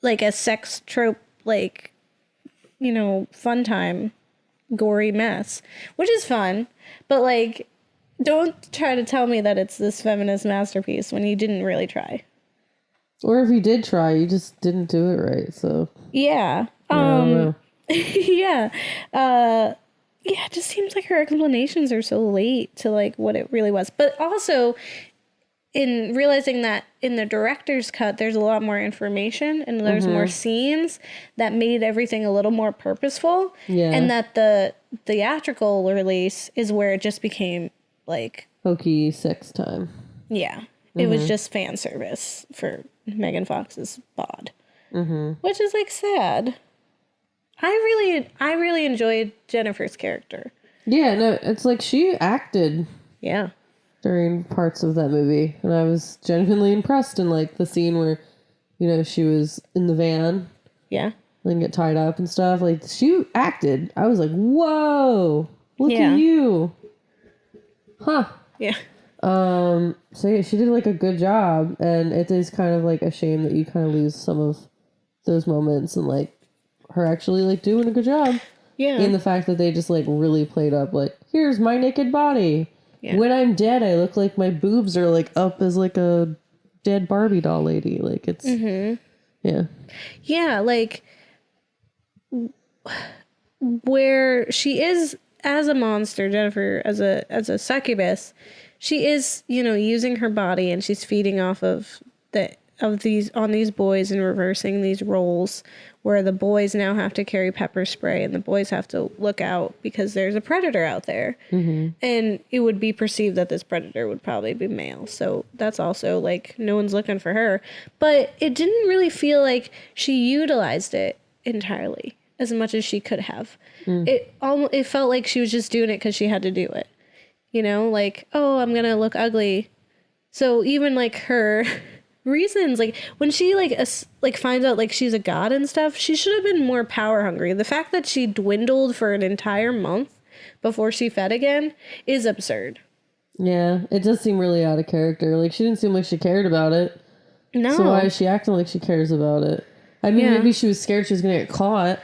like a sex trope, like, you know, fun time, gory mess, which is fun. But like, don't try to tell me that it's this feminist masterpiece when you didn't really try. Or if you did try, you just didn't do it right. So Yeah. I don't know. Yeah. Yeah, it just seems like her explanations are so late to like what it really was. But also in realizing that in the director's cut, there's a lot more information and there's more scenes that made everything a little more purposeful. Yeah. And that the theatrical release is where it just became like, Hokey sex time. yeah, it was just fan service for Megan Fox's bod, which is like sad. I really enjoyed Jennifer's character. Yeah, no, it's like she acted Yeah. during parts of that movie, and I was genuinely impressed in like the scene where, you know, she was in the van Yeah. and get tied up and stuff. Like she acted. I was like, whoa, look Yeah. at you. Huh. Yeah. So yeah, she did like a good job, and it is kind of like a shame that you kind of lose some of those moments and like her actually like doing a good job. Yeah. In the fact that they just like really played up like, here's my naked body. Yeah. When I'm dead, I look like my boobs are like up as like a dead Barbie doll lady. Like it's yeah. Yeah, like where she is as a monster, Jennifer, as a succubus, she is, you know, using her body and she's feeding off of these boys and reversing these roles where the boys now have to carry pepper spray and the boys have to look out because there's a predator out there. And it would be perceived that this predator would probably be male. So that's also like no one's looking for her. But it didn't really feel like she utilized it entirely as much as she could have. It felt like she was just doing it because she had to do it. You know, like, oh, I'm going to look ugly. So even like her reasons, like when she like finds out like she's a god and stuff, she should have been more power hungry. The fact that she dwindled for an entire month before she fed again is absurd. Yeah, it does seem really out of character. Like she didn't seem like she cared about it. No. So why is she acting like she cares about it? I mean, maybe she was scared she was gonna get caught.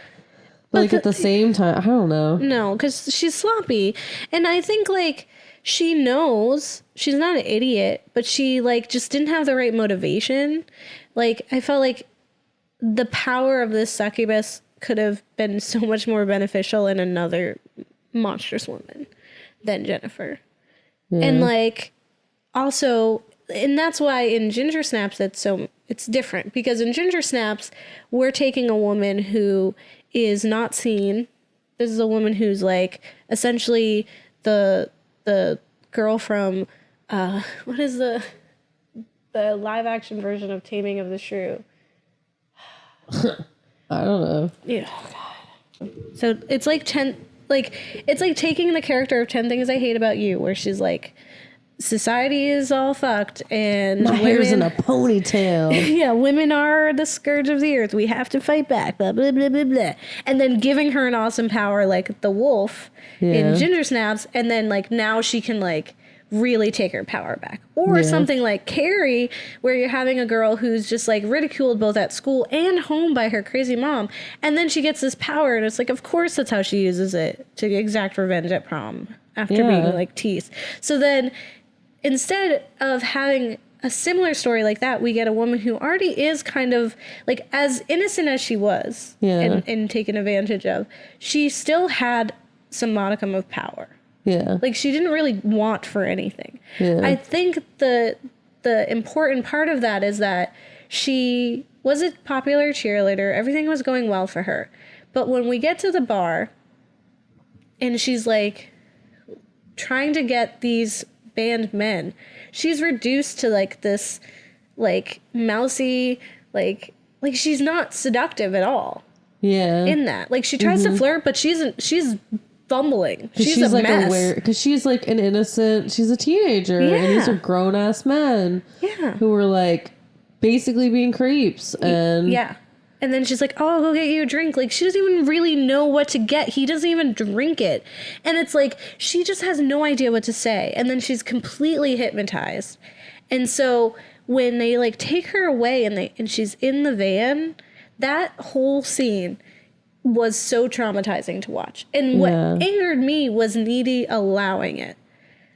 But like at the same time, I don't know. No, because she's sloppy. And I think like she knows she's not an idiot, but she like just didn't have the right motivation. Like I felt like the power of this succubus could have been so much more beneficial in another monstrous woman than Jennifer. Yeah. And like also, and that's why in Ginger Snaps it's different, because in Ginger Snaps we're taking a woman who is not seen. This is a woman who's like essentially the girl from what is the live action version of Taming of the Shrew? I don't know. Yeah. So it's like it's like taking the character of 10 Things I Hate About You, where she's like, society is all fucked and My hair's in a ponytail. Yeah, women are the scourge of the earth. We have to fight back. Blah blah blah blah blah. And then giving her an awesome power like the wolf in Ginger Snaps, and then like now she can like really take her power back. Or something like Carrie, where you're having a girl who's just like ridiculed both at school and home by her crazy mom, and then she gets this power, and it's like, of course that's how she uses it to exact revenge at prom after being like teased. So then instead of having a similar story like that, we get a woman who already is kind of like as innocent as she was and taken advantage of. She still had some modicum of power. Yeah. Like she didn't really want for anything. Yeah. I think the important part of that is that she was a popular cheerleader. Everything was going well for her. But when we get to the bar and she's like trying to get these band men, she's reduced to like this like mousy like she's not seductive at all. Yeah. In that. Like she tries to flirt, but she's fumbling. She's a like mess. aware because she's like an innocent, she's a teenager, and these are grown ass men who were like basically being creeps. And and then she's like, oh, I'll go get you a drink. Like she doesn't even really know what to get. He doesn't even drink it. And it's like she just has no idea what to say, and then she's completely hypnotized. And so when they like take her away and she's in the van, that whole scene was so traumatizing to watch. And what angered me was Needy allowing it.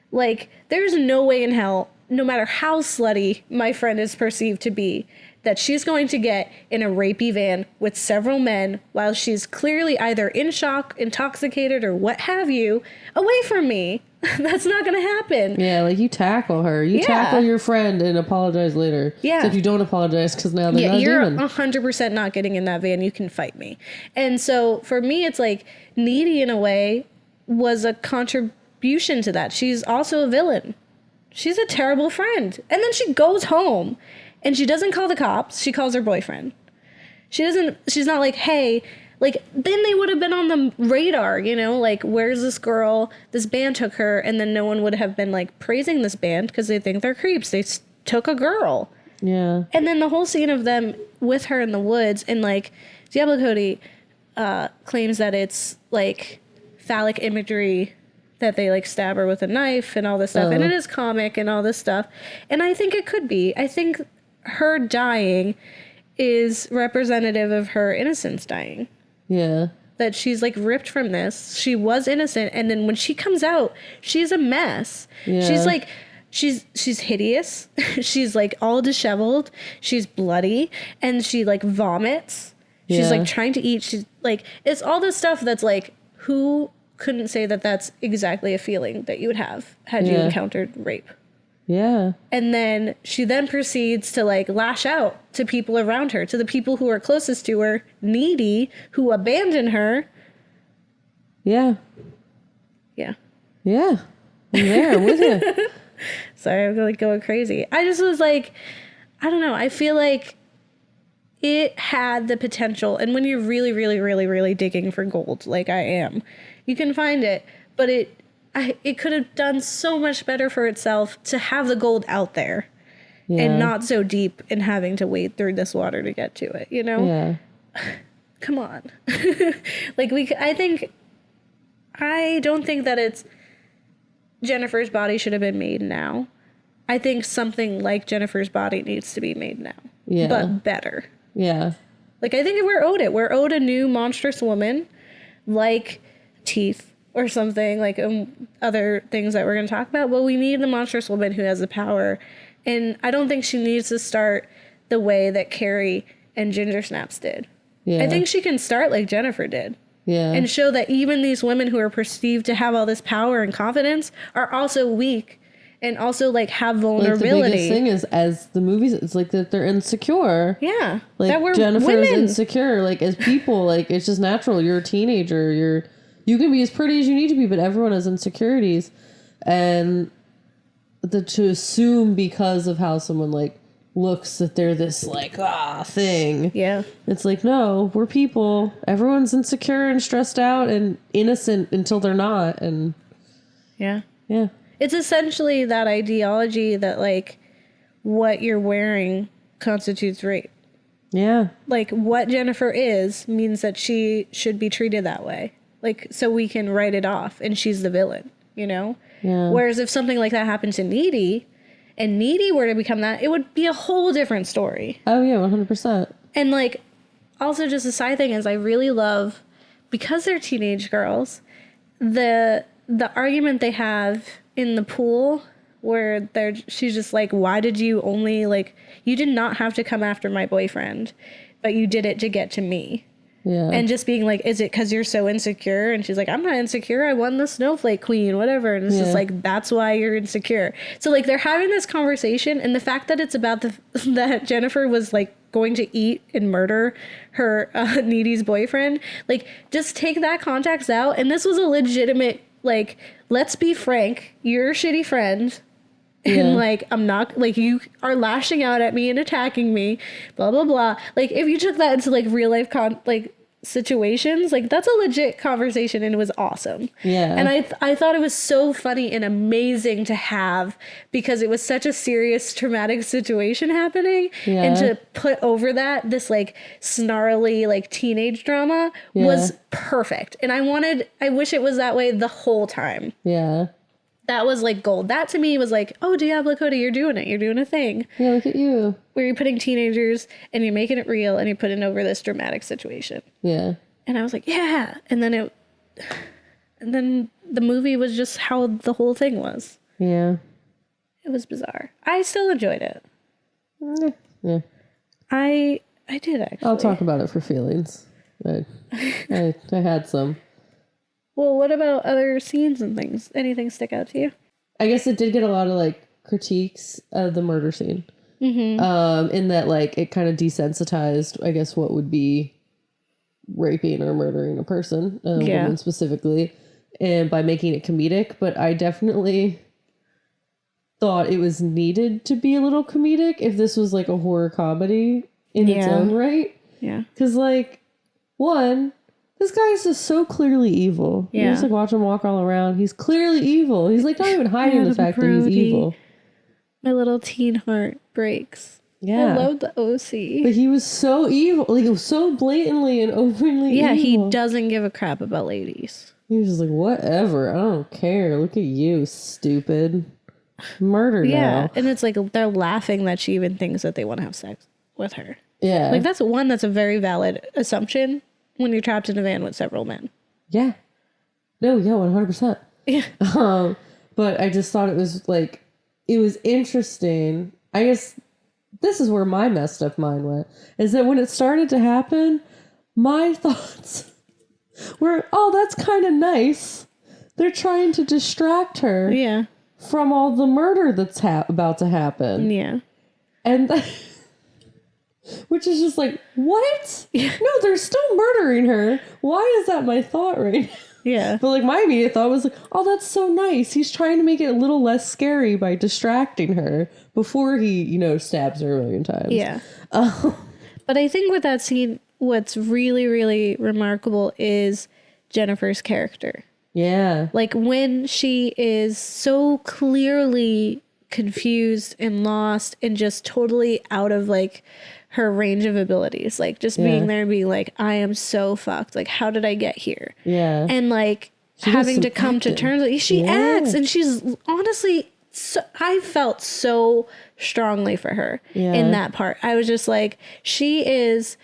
Like, there's no way in hell, no matter how slutty my friend is perceived to be, that she's going to get in a rapey van with several men while she's clearly either in shock, intoxicated, or what have you, away from me. That's not going to happen. Yeah, like you tackle her. You tackle your friend and apologize later. Yeah. Except you don't apologize because now they're not you're demon. 100% not getting in that van. You can fight me. And so for me, it's like Needy in a way was a contribution to that. She's also a villain. She's a terrible friend. And then she goes home and she doesn't call the cops. She calls her boyfriend. She's not like, hey, like, then they would have been on the radar, you know, like, where's this girl? This band took her, and then no one would have been, like, praising this band because they think they're creeps. They took a girl. Yeah. And then the whole scene of them with her in the woods, and, like, Diablo Cody claims that it's, like, phallic imagery, that they, like, stab her with a knife and all this stuff. And it is comic and all this stuff. And I think it could be. I think her dying is representative of her innocence dying. Yeah. that she's like ripped from this. She was innocent, and then when she comes out, she's a mess. Yeah. She's like, she's hideous. She's like all disheveled. She's bloody, and she like vomits. She's like trying to eat. She's like, it's all this stuff that's like, who couldn't say that that's exactly a feeling that you would have had you encountered rape? Yeah. And then she then proceeds to like lash out to people around her, to the people who are closest to her, needy, who abandon her. Yeah. Yeah. Yeah. I'm there with you. Sorry, I'm like going crazy. I just was like, I don't know. I feel like it had the potential. And when you're really, really, really, really digging for gold, like I am, you can find it. But it could have done so much better for itself to have the gold out there and not so deep and having to wade through this water to get to it, you know? Yeah. Come on. Like I don't think that it's Jennifer's body should have been made now. I think something like Jennifer's body needs to be made now. Yeah. But better. Yeah. Like, I think we're owed it. We're owed a new monstrous woman, like Teeth or something, like other things that we're going to talk about. But we need the monstrous woman who has the power. And I don't think she needs to start the way that Carrie and Ginger Snaps did. Yeah. I think she can start like Jennifer did. Yeah. And show that even these women who are perceived to have all this power and confidence are also weak and also like have vulnerability. Like the biggest thing is, as the movies, it's like that they're insecure. Yeah. Like that we're Jennifer's women. insecure. Like as people, like it's just natural. You're a teenager. You can be as pretty as you need to be, but everyone has insecurities. And to assume because of how someone like looks that they're this like thing. Yeah. It's like, no, we're people. Everyone's insecure and stressed out and innocent until they're not. And Yeah. yeah. It's essentially that ideology that like what you're wearing constitutes rape. Yeah. Like what Jennifer is means that she should be treated that way. Like so we can write it off and she's the villain, you know? Yeah. Whereas if something like that happened to Needy and Needy were to become that, it would be a whole different story. Oh yeah, 100%. And like also just a side thing is I really love, because they're teenage girls, the argument they have in the pool where she's just like, why did you only like, you did not have to come after my boyfriend, but you did it to get to me. Yeah. And just being like, is it because you're so insecure? And she's like, I'm not insecure. I won the snowflake queen, whatever. And it's just like, that's why you're insecure. So like they're having this conversation, and the fact that it's about that Jennifer was like going to eat and murder her Needy's boyfriend, like just take that context out. And this was a legitimate, like, let's be frank, you're a shitty friend. And like, I'm not like, you are lashing out at me and attacking me, blah, blah, blah. Like if you took that into like real life situations, like that's a legit conversation, and it was awesome. Yeah. And I thought it was so funny and amazing to have, because it was such a serious traumatic situation happening. Yeah. And to put over that, this like snarly like teenage drama was perfect. And I wish it was that way the whole time. Yeah. That was like gold. That to me was like, oh, Diablo, Cody, you're doing it. You're doing a thing. Yeah, look at you. Where you're putting teenagers and you're making it real and you're putting over this dramatic situation. Yeah. And I was like, yeah. And then the movie was just how the whole thing was. Yeah. It was bizarre. I still enjoyed it. Yeah. I did actually. I'll talk about it for feelings. I had some. Well, what about other scenes and things? Anything stick out to you? I guess it did get a lot of like critiques of the murder scene. Mm-hmm. In that like it kind of desensitized, I guess, what would be raping or murdering a person, a woman specifically, and by making it comedic. But I definitely thought it was needed to be a little comedic if this was like a horror comedy in its own right. Yeah. Because like, one, this guy is just so clearly evil. Yeah. You just like watch him walk all around. He's clearly evil. He's like not even hiding the fact that he's evil. My little teen heart breaks. Yeah. I love the OC. But he was so evil. Like it was so blatantly and openly evil. Yeah, he doesn't give a crap about ladies. He was just like, whatever. I don't care. Look at you, stupid. Murder now. Yeah, and it's like they're laughing that she even thinks that they want to have sex with her. Yeah. Like that's a very valid assumption when you're trapped in a van with several men. Yeah. No, yeah, 100%. Yeah. But I just thought it was like, it was interesting. I guess this is where my messed up mind went, is that when it started to happen, my thoughts were, oh, that's kind of nice. They're trying to distract her Yeah. from all the murder that's about to happen. Yeah. And which is just like, what? No, they're still murdering her. Why is that my thought right now? Yeah. But like my immediate thought was like, oh, that's so nice. He's trying to make it a little less scary by distracting her before he, you know, stabs her a million times. Yeah. But I think with that scene, what's really, really remarkable is Jennifer's character. Yeah. Like when she is so clearly confused and lost and just totally out of like her range of abilities, like just being there and being like, I am so fucked. Like, how did I get here? Yeah. And like having to come to terms with she acts, and she's honestly, I felt so strongly for her in that part. I was just like, she is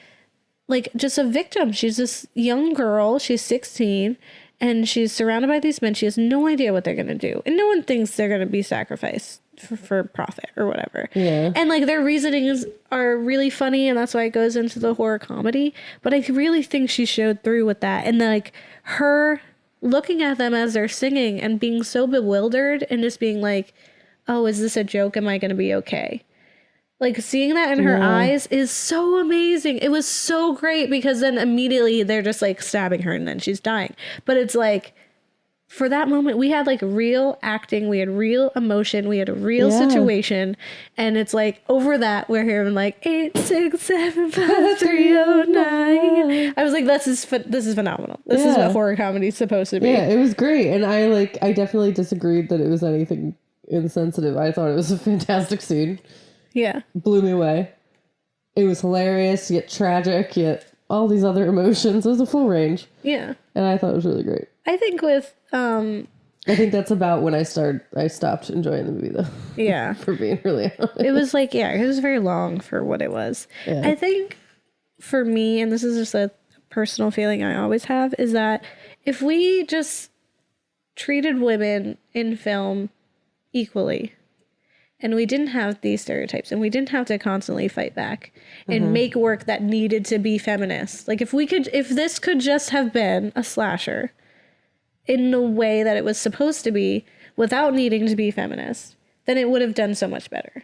like just a victim. She's this young girl. She's 16. And she's surrounded by these men. She has no idea what they're going to do. And no one thinks they're going to be sacrificed for profit or whatever. Yeah. And like their reasonings are really funny. And that's why it goes into the horror comedy. But I really think she showed through with that. And like her looking at them as they're singing and being so bewildered and just being like, oh, is this a joke? Am I going to be okay? Like seeing that in her eyes is so amazing. It was so great because then immediately they're just like stabbing her and then she's dying. But it's like for that moment we had like real acting, we had real emotion, we had a real situation, and it's like over that we're hearing like 8675309. I was like, this is phenomenal. This is what horror comedy is supposed to be. Yeah, it was great, and I definitely disagreed that it was anything insensitive. I thought it was a fantastic scene. Yeah. Blew me away. It was hilarious, yet tragic, yet all these other emotions. It was a full range. Yeah. And I thought it was really great. I think with I think that's about when I stopped enjoying the movie though. Yeah. For being really honest. It was like, yeah, it was very long for what it was. Yeah. I think for me, and this is just a personal feeling I always have, is that if we just treated women in film equally, and we didn't have these stereotypes, and we didn't have to constantly fight back and make work that needed to be feminist. Like if this could just have been a slasher in the way that it was supposed to be without needing to be feminist, then it would have done so much better.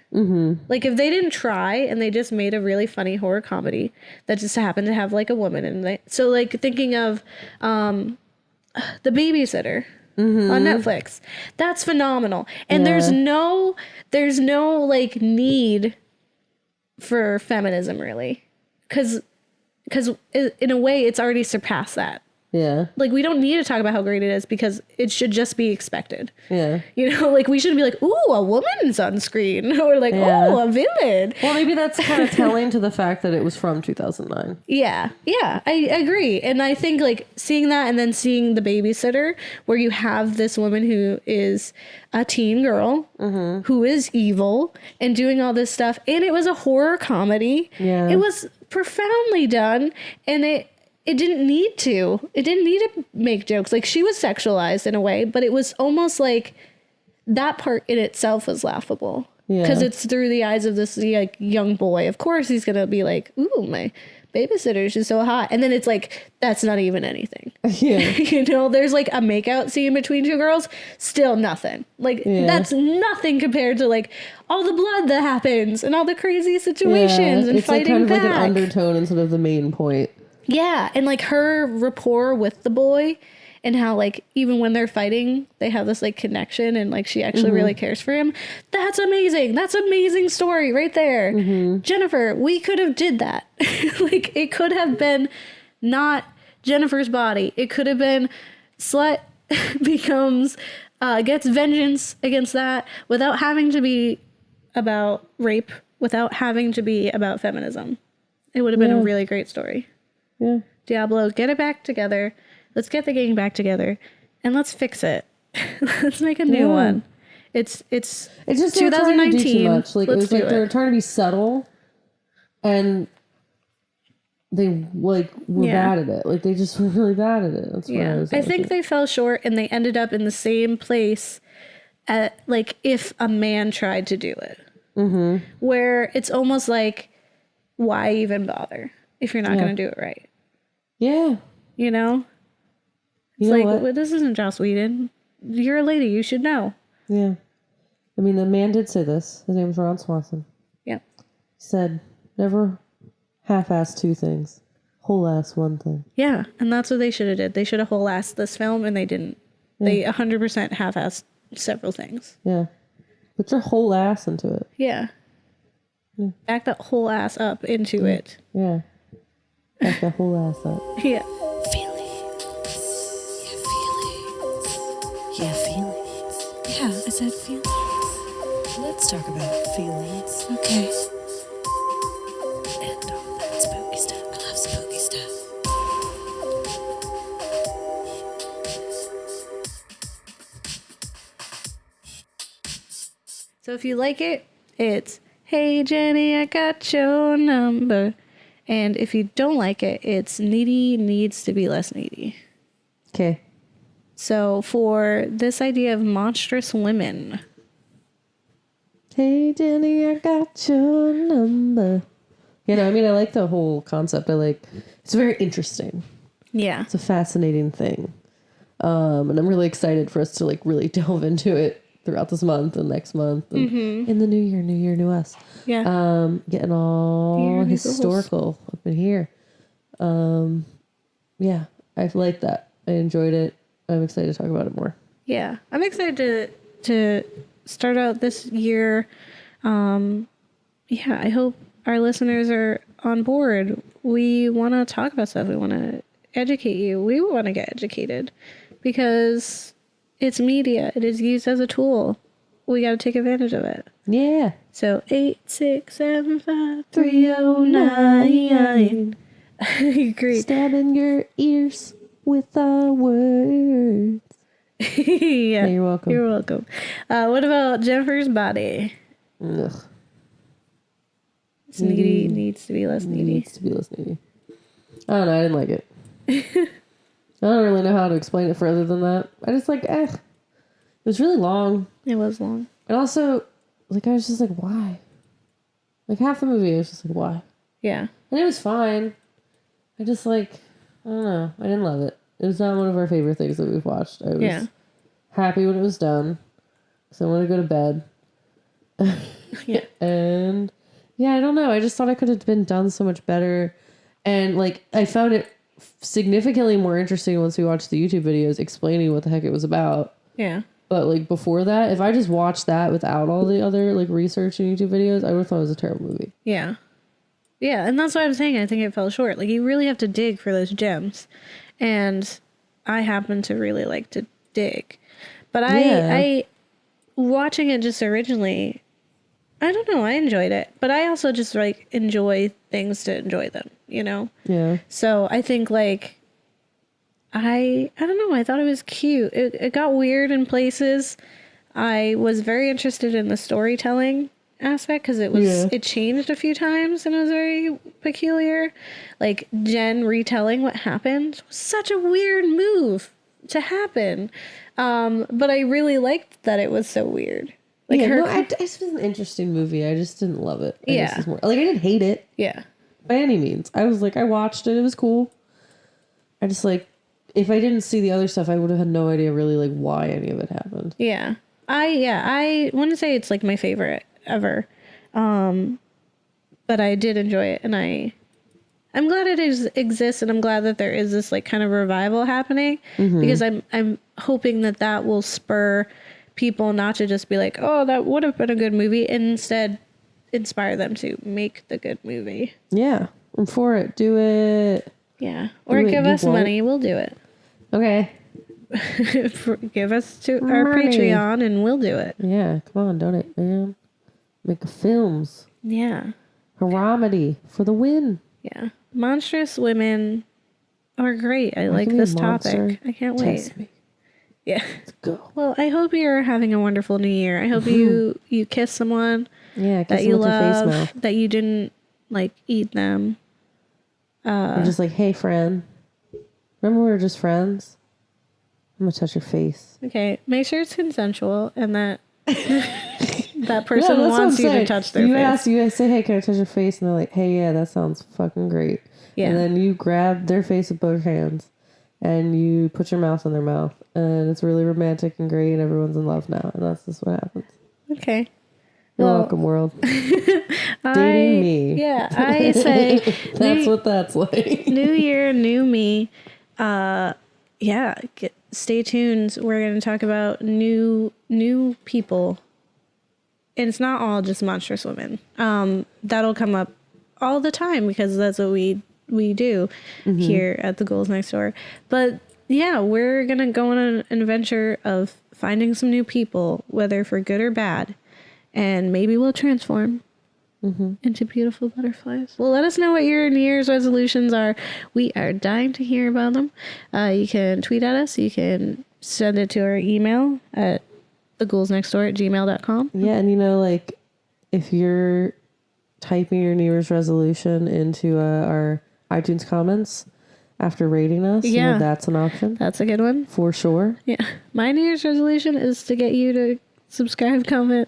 Like if they didn't try and they just made a really funny horror comedy that just happened to have like a woman in it. So like thinking of The Babysitter. On Netflix. That's phenomenal. And there's no like need for feminism really. Cause in a way it's already surpassed that. Yeah. Like we don't need to talk about how great it is because it should just be expected. Yeah. You know, like we shouldn't be like, ooh, a woman's on screen. Or like, oh, a villain. Well, maybe that's kind of telling to the fact that it was from 2009. Yeah. Yeah. I agree. And I think like seeing that and then seeing The Babysitter, where you have this woman who is a teen girl who is evil and doing all this stuff. And it was a horror comedy. Yeah. It was profoundly done. And it didn't need to. It didn't need to make jokes. Like she was sexualized in a way, but it was almost like that part in itself was laughable. Because it's through the eyes of this like young boy. Of course he's gonna be like, ooh, my babysitter, she's so hot. And then it's like, that's not even anything. Yeah. You know, there's like a makeout scene between two girls, still nothing. Like that's nothing compared to like all the blood that happens and all the crazy situations and it's fighting like kind of back. like an undertone instead of the main point. Yeah, and like her rapport with the boy and how like even when they're fighting, they have this like connection and like she actually really cares for him. That's amazing. That's amazing story right there. Jennifer, we could have did that. Like it could have been not Jennifer's body. It could have been slut becomes gets vengeance against that without having to be about rape, without having to be about feminism. It would have been a really great story. Yeah. Diablo, get it back together. Let's get the gang back together and let's fix it. Let's make a new one. It's just 2019. Like it was like they were trying to be subtle, and they like were Yeah. bad at it. Like they just were really bad at it. That's what I Yeah. was I think they fell short and they ended up in the same place at, like, if a man tried to do it. Mm-hmm. Where it's almost like, why even bother if you're not going to do it right? Yeah. You know? It's You know like, what? well, this isn't Joss Whedon. You're a lady. You should know. Yeah. I mean, the man did say this. His name was Ron Swanson. Yeah. He said, never half-ass two things. Whole-ass one thing. Yeah. And that's what they should have did. They should have whole-assed this film, and they didn't. They 100% half-assed several things. Yeah. Put your whole ass into it. Yeah. Back that whole ass up into it. Yeah. Back that whole ass up. Yeah. Feelings. Yeah, feelings. Yeah, I said feelings. Let's talk about feelings. Okay. And all that spooky stuff. I love spooky stuff. So if you like it, it's, hey Jenny, I got your number. And if you don't like it, it's needy needs to be less needy. Okay. So for this idea of monstrous women, Hey, Jenny, I got your number. You know, I mean, I like the whole concept. It's very interesting. yeah, It's a fascinating thing. And I'm really excited for us to like really delve into it throughout this month and next month and in the new year, new us. yeah, Getting all Year, new historical up in here. Yeah, I like that. I enjoyed it. I'm excited to talk about it more. yeah. I'm excited to start out this year. Yeah, I hope our listeners are on board. We want to talk about stuff. We want to educate you. We want to get educated because it's media. It is used as a tool. We got to take advantage of it. Yeah. So 8675309. Great. Stabbing your ears with our words. Yeah, You're welcome. You're welcome. What about Jennifer's body? Ugh. It's needy needs to be less It needy. needs to be less needy. I don't know. I didn't like it. I don't really know how to explain it further than that. I just It was really long. It was long. And also, I was just like, why? Like, half the movie, I was just like, why? Yeah. And it was fine. I just, I don't know. I didn't love it. It was not one of our favorite things that we've watched. I was happy when it was done. So I wanted to go to bed. Yeah. And, yeah, I don't know. I just thought it could have been done so much better. And, I found it significantly more interesting once we watched the YouTube videos explaining what the heck it was about. Yeah. But, before that, if I just watched that without all the other, research and YouTube videos, I would have thought it was a terrible movie. Yeah. Yeah, and that's what I'm saying. I think it fell short. You really have to dig for those gems. And I happen to really like to dig. But I watching it just originally, I don't know, I enjoyed it. But I also just, enjoy things to enjoy them, you know? Yeah. So I think, I don't know, I thought it was cute. It got weird in places. I was very interested in the storytelling aspect because it changed a few times and it was very peculiar. Jen retelling what happened was such a weird move to happen. But I really liked that it was so weird. It was an interesting movie. I just didn't love it. I didn't hate it. Yeah. By any means. I was I watched it. It was cool. I just if I didn't see the other stuff, I would have had no idea really why any of it happened. Yeah. I wouldn't say it's my favorite ever. But I did enjoy it and I'm glad it exists and I'm glad that there is this kind of revival happening because I'm hoping that will spur people not to just be oh, that would have been a good movie, and instead inspire them to make the good movie. Yeah. I'm for it. Do it. Yeah. Or give us money. We'll do it. Okay. Give us to our Patreon and we'll do it. Yeah. Come on. Donate, man. Make films. Yeah. Haramity for the win. Yeah. Monstrous women are great. I like this topic. I can't wait. Test me. Yeah. Let's go. Well, I hope you're having a wonderful new year. I hope you kiss someone Yeah, that you love, that you didn't eat them. Or just like, hey, friend. Remember we were just friends? I'm going to touch your face. Okay, make sure it's consensual and that that person Yeah, that's what wants I'm you saying. to touch their you face. Ask, you say, hey, can I touch your face? And they're like, hey, yeah, that sounds fucking great. Yeah. And then you grab their face with both hands and you put your mouth in their mouth. And it's really romantic and great and everyone's in love now. And that's just what happens. Okay. You're Well, welcome, world. Dating me. Yeah, I say That's what that's like. new year, new me. Stay tuned. We're going to talk about new people. And it's not all just monstrous women. That'll come up all the time because that's what we do here at the Ghouls Next Door. But yeah, we're going to go on an adventure of finding some new people, whether for good or bad. And maybe we'll transform into beautiful butterflies. Well, let us know what your New Year's resolutions are. We are dying to hear about them. You can tweet at us. You can send it to our email at thegoulsnextdoor@gmail.com. Yeah, and like, if you're typing your New Year's resolution into our iTunes comments after rating us, that's an option. That's a good one. For sure. Yeah. My New Year's resolution is to get you to subscribe, comment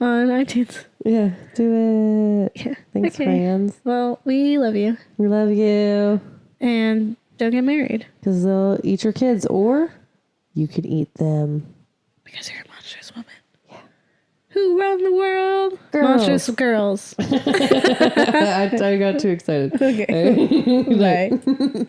on iTunes. Yeah, do it. Yeah. Thanks, friends. Well, we love you. We love you. And don't get married. Because they'll eat your kids, or you can eat them. Because you're a monstrous woman. Yeah. Who run the world? Girls. Monstrous girls. I got too excited. Okay. Bye.